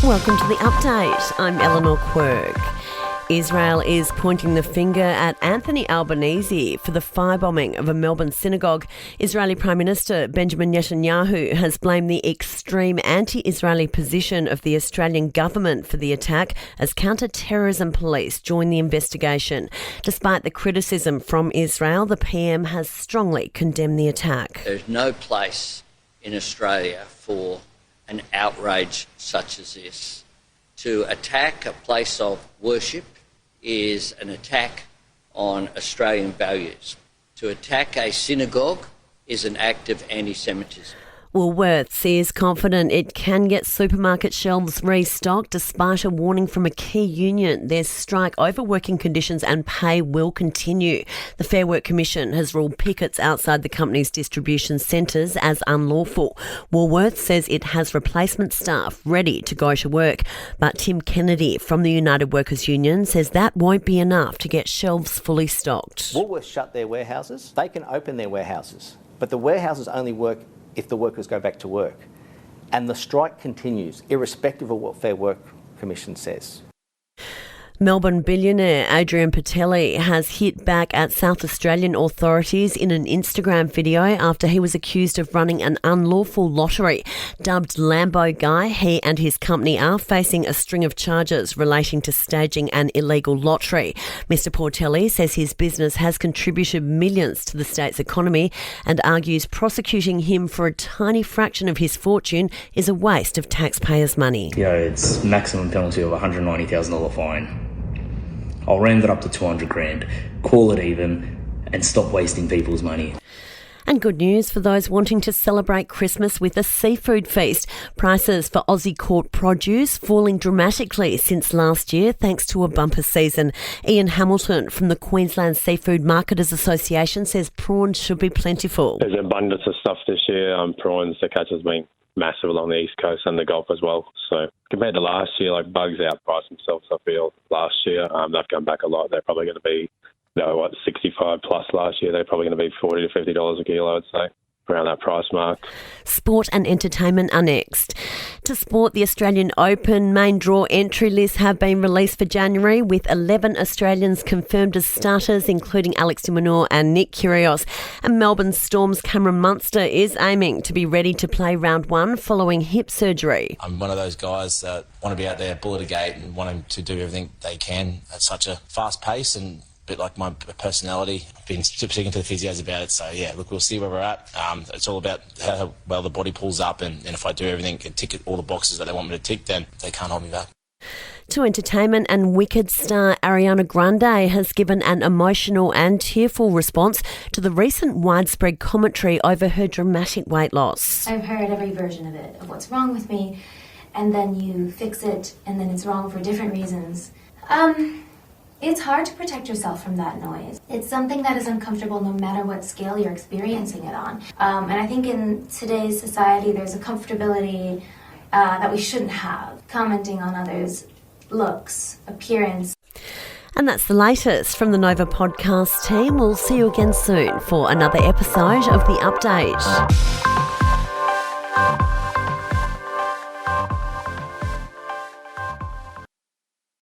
Welcome to the update. I'm Eleanor Quirk. Israel is pointing the finger at Anthony Albanese for the firebombing of a Melbourne synagogue. Israeli Prime Minister Benjamin Netanyahu has blamed the extreme anti-Israeli position of the Australian government for the attack as counter-terrorism police join the investigation. Despite the criticism from Israel, the PM has strongly condemned the attack. There's no place in Australia for an outrage such as this. To attack a place of worship is an attack on Australian values. To attack a synagogue is an act of anti-Semitism. Woolworths is confident it can get supermarket shelves restocked despite a warning from a key union. Their strike over working conditions and pay will continue. The Fair Work Commission has ruled pickets outside the company's distribution centres as unlawful. Woolworths says it has replacement staff ready to go to work. But Tim Kennedy from the United Workers Union says that won't be enough to get shelves fully stocked. Woolworths shut their warehouses. They can open their warehouses, but the warehouses only work if the workers go back to work. And the strike continues, irrespective of what Fair Work Commission says. Melbourne billionaire Adrian Patelli has hit back at South Australian authorities in an Instagram video after he was accused of running an unlawful lottery. Dubbed Lambo Guy, he and his company are facing a string of charges relating to staging an illegal lottery. Mr Portelli says his business has contributed millions to the state's economy and argues prosecuting him for a tiny fraction of his fortune is a waste of taxpayers' money. It's maximum penalty of $190,000 fine. I'll round it up to 200 grand, call it even, and stop wasting people's money. And good news for those wanting to celebrate Christmas with a seafood feast. Prices for Aussie caught produce falling dramatically since last year thanks to a bumper season. Ian Hamilton from the Queensland Seafood Marketers Association says prawns should be plentiful. There's an abundance of stuff this year. Prawns, the catch has been massive along the East Coast and the Gulf as well. So compared to last year, bugs outpriced themselves, I feel, last year. They've come back a lot. They're probably going to be, 65 plus last year. They're probably going to be $40 to $50 a kilo, I'd say, around that price mark. Sport and entertainment are next. To sport, the Australian Open main draw entry lists have been released for January, with 11 Australians confirmed as starters, including Alex de Minaur and Nick Kyrgios. And Melbourne Storm's Cameron Munster is aiming to be ready to play round one following hip surgery. I'm one of those guys that want to be out there, bull at a gate, and want to do everything they can at such a fast pace, and a bit like my personality. I've been speaking to the physios about it, so we'll see where we're at. It's all about how well the body pulls up, and if I do everything and tick all the boxes that they want me to tick, then they can't hold me back. To entertainment, and Wicked star Ariana Grande has given an emotional and tearful response to the recent widespread commentary over her dramatic weight loss. I've heard every version of it, of what's wrong with me, and then you fix it, and then it's wrong for different reasons. It's hard to protect yourself from that noise. It's something that is uncomfortable no matter what scale you're experiencing it on. And I think in today's society there's a comfortability that we shouldn't have, commenting on others' looks, appearance. And that's the latest from the Nova podcast team. We'll see you again soon for another episode of The Update.